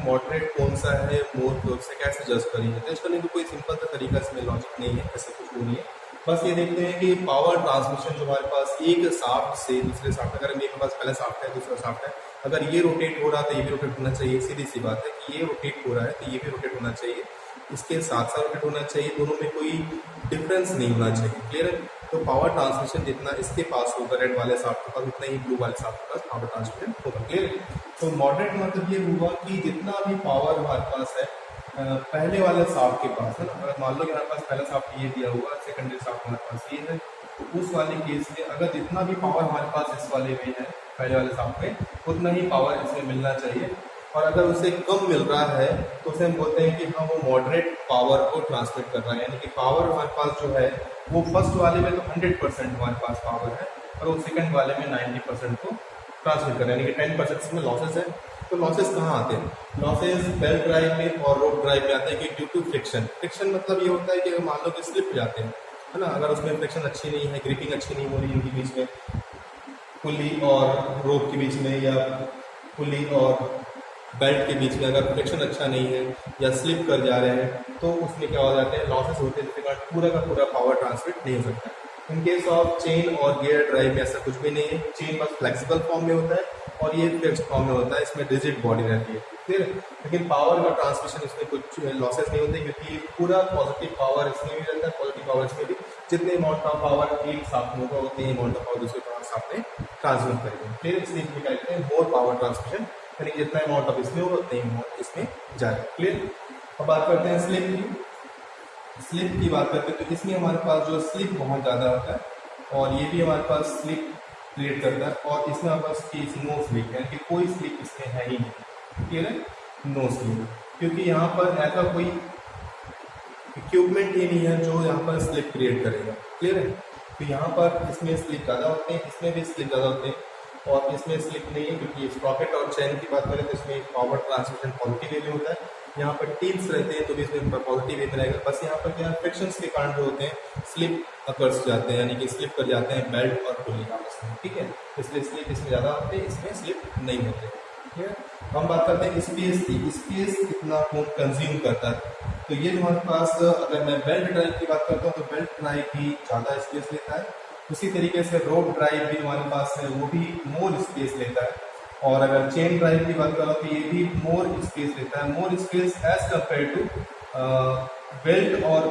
Moderate कौन सा है, मोर कौन सा, कैसे जज करेंगे? जज करने का कोई सिंपल सा तरीका इसमें लॉजिक नहीं है, ऐसा कुछ नहीं है। बस ये देखते हैं कि पावर ट्रांसमिशन जो हमारे पास एक शाफ्ट से दूसरे शाफ्ट, अगर मेरे पास पहला शाफ्ट है दूसरा शाफ्ट है, अगर ये रोटेट हो रहा है तो ये भी रोटेट होना चाहिए। सीधी सी बात है कि ये रोटेट हो रहा है तो ये भी रोटेट होना चाहिए, इसके साथ साथ रोटेट होना चाहिए, दोनों में कोई डिफरेंस नहीं होना चाहिए। क्लियर है? तो पावर ट्रांसमिशन जितना इसके पास होगा रेड वाले शाफ्ट के पास, उतना ही ब्लू वाले शाफ्ट के पास पावर ट्रांसमिशन होगा। क्लियर है? तो मॉडरेट मतलब ये हुआ कि जितना भी पावर हमारे पास है पहले वाले शाफ्ट के पास है ना, अगर मान लो कि हमारे पास पहला शाफ्ट ये दिया हुआ, सेकेंडरी शाफ्ट हमारे पास ये है, तो उस वाले केस में अगर जितना भी पावर हमारे पास इस वाले में है पहले वाले शाफ्ट में, उतना ही पावर इसमें मिलना चाहिए। और अगर उससे कम मिल रहा है तो उसे हम बोलते हैं कि हाँ वो मॉडरेट पावर को ट्रांसमिट कर रहा है, यानी कि पावर हमारे पास जो है वो फर्स्ट वाले में तो 100% हमारे पास पावर है, और वो सेकंड वाले में 90% को ट्रांसमिट कर रहा है, यानी कि 10% इसमें लॉसेस है। तो लॉसेस कहाँ आते हैं? लॉसेस बेल्ट ड्राइव में और रोप ड्राइव में आते हैं कि ड्यू टू फ्रिक्शन। फ्रिक्शन मतलब ये होता है कि अगर मान लो कि स्लिप जाते हैं, है ना, अगर उसमें फ्रिक्शन अच्छी नहीं है, ग्रिपिंग अच्छी नहीं हो रही उनके बीच में, पुली और रोप के बीच में या पुली और बेल्ट के बीच में अगर फ्रिक्शन अच्छा नहीं है या स्लिप कर जा रहे हैं, तो उसमें क्या हो जाते हैं, लॉसेस होते हैं, जिसके कारण पूरा का पूरा पावर ट्रांसमिट नहीं हो सकता। इन केस ऑफ चेन और गियर ड्राइव में ऐसा कुछ भी नहीं है। चेन बस फ्लेक्सिबल फॉर्म में होता है और ये फिक्स्ड फॉर्म में होता है, इसमें रिजिड बॉडी रहती है। फिर लेकिन पावर का ट्रांसमिशन इसमें कुछ लॉसेस नहीं होते, क्योंकि पूरा पॉजिटिव पावर इसमें भी रहता है, पॉजिटिव पावर इसमें भी, जितने अमाउंट ऑफ पावर एक शाफ्ट में होगा उतनी अमाउंट ऑफ पावर दूसरे शाफ्ट में ट्रांसमिट करेंगे। फिर इसलिए क्या कहते हैं, मोर पावर ट्रांसमिशन, यानी जितना अमाउंट ऑफ इसमें होगा उतनी अमाउंट इसमें जाएगा। क्लियर? अब बात करते हैं स्लिप की। स्लिप की बात करते हैं तो इसमें हमारे पास जो स्लिप बहुत ज़्यादा होता है और ये भी हमारे पास स्लिप क्रिएट करता है, और इसमें हमारे पास केस नो स्लिप है कि कोई स्लिप इसमें है ही नहीं। क्लियर है? नो स्लिप, क्योंकि यहाँ पर ऐसा कोई इक्विपमेंट ही नहीं है जो यहाँ पर स्लिप क्रिएट करेगा। क्लियर है? तो यहाँ पर इसमें स्लिप ज़्यादा होते हैं, इसमें भी स्लिप ज़्यादा होते हैं, और इसमें स्लिप नहीं है क्योंकि स्प्रॉकेट और चैन की बात करें तो इसमें पावर ट्रांसमिशन पॉजिटिव वे में होता है। यहाँ पर टील्स रहते हैं तो भी इसमें पॉजिटिव वे में रहेगा। बस यहाँ पर क्या फ्रिक्शंस के कारण जो होते हैं स्लिप अकर्स जाते हैं, यानी कि स्लिप कर जाते हैं बेल्ट और पुली आपस में। ठीक है? इसलिए स्लिप इसमें ज़्यादा होते हैं, इसमें स्लिप नहीं होते। ठीक है? हम बात करते हैं स्पेस की। स्पेस कितना कंज्यूम करता है, तो ये हमारे पास, अगर मैं बेल्ट ड्राइव की बात करता हूँ तो बेल्ट ड्राइव भी ज़्यादा स्पेस लेता है। उसी तरीके से रोप ड्राइव भी हमारे पास है, वो भी मोर स्पेस लेता है। और अगर चेन ड्राइव की बात करो तो ये भी मोर स्पेस लेता है, more space as compare to belt और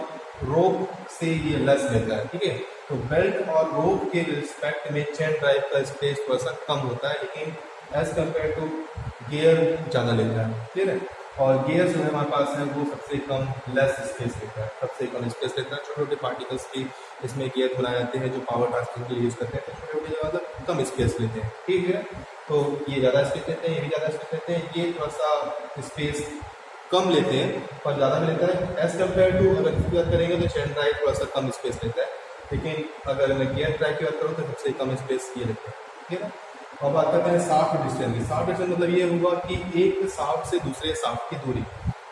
रोप से ये लेस लेता है। ठीक है? तो बेल्ट और रोप के रिस्पेक्ट में चेन ड्राइव का स्पेस थोड़ा सा कम होता है, लेकिन एज कंपेयर टू गियर ज़्यादा लेता है। ठीक है? और गियर जो है हमारे पास है वो सबसे कम लेस स्पेस लेता है, सबसे कम स्पेस लेता है। छोटे छोटे पार्टिकल्स की इसमें गियर बनाए जाते हैं जो पावर ट्रांसमिशन के लिए यूज़ करते हैं, तो छोटे छोटे मतलब कम स्पेस लेते हैं। ठीक है? तो ये ज़्यादा स्पेस लेते हैं, ये भी ज़्यादा स्पेस लेते हैं, ये थोड़ा सा स्पेस कम लेते हैं पर ज़्यादा भी लेता है। एज कम्पेयर टू अगर इसकी बात करेंगे तो चेन ड्राइव थोड़ा सा कम स्पेस लेता है, लेकिन अगर मैं गियर ड्राइव की बात करूँ तो सबसे कम स्पेस ये लेता है। ठीक है? अब बात करते हैं शाफ्ट डिस्टेंस की। शाफ्ट डिस्टेंस मतलब ये हुआ कि एक शाफ्ट से दूसरे शाफ्ट की दूरी।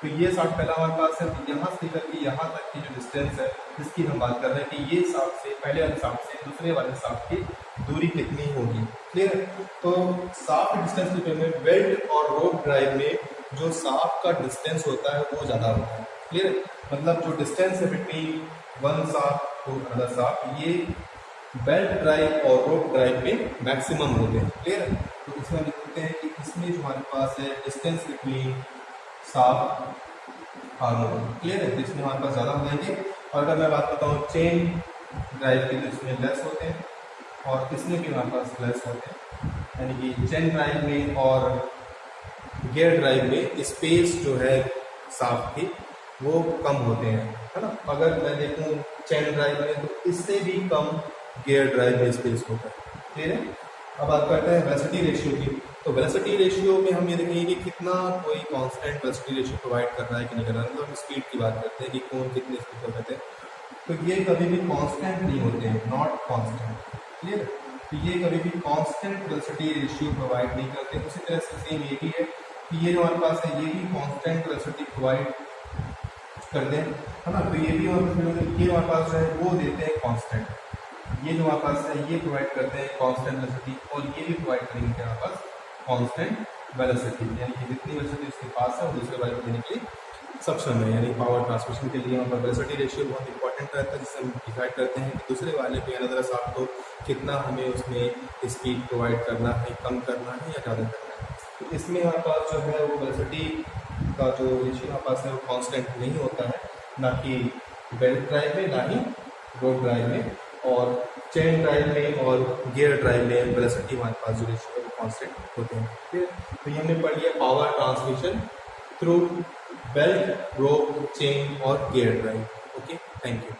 तो ये शाफ्ट पहला हमारे पास है, तो यहाँ से लेकर के यहाँ तक की जो डिस्टेंस है इसकी हम बात कर रहे हैं कि ये शाफ्ट से, पहले वाले शाफ्ट से दूसरे वाले शाफ्ट की दूरी कितनी होगी। क्लियर है? तो शाफ्ट डिस्टेंस के पेयर में बेल्ट और रोप ड्राइव में जो शाफ्ट का डिस्टेंस होता है वो ज़्यादा होता है। क्लियर है? मतलब जो डिस्टेंस है between one shaft to other shaft, ये बेल्ट ड्राइव और रोप ड्राइव में मैक्सिमम होते हैं। क्लियर है? तो इसमें लिखते हैं कि इसमें जो हमारे पास है distance between shaft hormone. Clear है? तो इसमें हमारे पास ज़्यादा हो जाएंगे। और अगर मैं बात करता हूँ चेन ड्राइव की तो इसमें लेस होते हैं, और इसमें भी हमारे पास लेस होते हैं, यानी कि चेन ड्राइव में और गियर ड्राइव में स्पेस जो है शाफ्ट की वो कम होते हैं, है ना। अगर मैं देखूँ चेन ड्राइव में तो इससे भी कम गियर ड्राइव में स्पेस होता है। ठीक है? अब बात करते हैं वेलोसिटी रेशियो की। तो वेलोसिटी रेशियो में हम ये देखेंगे कि कितना कोई कांस्टेंट वेलोसिटी रेशियो प्रोवाइड कर रहा है कि नहीं कर रहा है। मतलब हम स्पीड की बात करते हैं कि कौन कितने स्पीड पर करते हैं, तो ये कभी भी कांस्टेंट नहीं होते हैं, नॉट कांस्टेंट। क्लियर? तो ये कभी भी कांस्टेंट वेलोसिटी रेशियो प्रोवाइड नहीं करते। उसी तरह से सेम ये भी है कि ये जो हमारे पास है ये भी कांस्टेंट वेलोसिटी प्रोवाइड करते हैं, है ना। तो ये भी हमारे पास जो है वो देते हैं कांस्टेंट, ये जो हमारे पास है ये प्रोवाइड करते हैं कांस्टेंट वेलोसिटी, और ये भी प्रोवाइड करेंगे हमारे पास कांस्टेंट वेलोसिटी, यानी कि जितनी वेलोसिटी उसके पास है वो दूसरे वाले को देने के लिए सक्षम है। यानी पावर ट्रांसमिशन के लिए वहाँ पर वेलोसिटी रेशियो बहुत इंपॉर्टेंट रहता है, जिससे हम डिसाइड करते हैं कि दूसरे वाले को यानी अदर साफ को कितना हमें उसमें स्पीड प्रोवाइड करना है, कम करना है या ज़्यादा करना है। तो इसमें हमारे पास जो है वो वेलोसिटी का जो रेशियो हमारे पास है वो कांस्टेंट नहीं होता है, ना कि बेल्ट ड्राइव में ना ही रोड ड्राइव में, और चेन ड्राइव में और गियर ड्राइव में वेलोसिटी हमारे पास जो रेशियो है वो कांस्टेंट होते हैं। ठीक है, तो ये हमने पढ़ लिया पावर ट्रांसमिशन थ्रू बेल्ट, रोप, चेन और gear drive. Okay, thank you.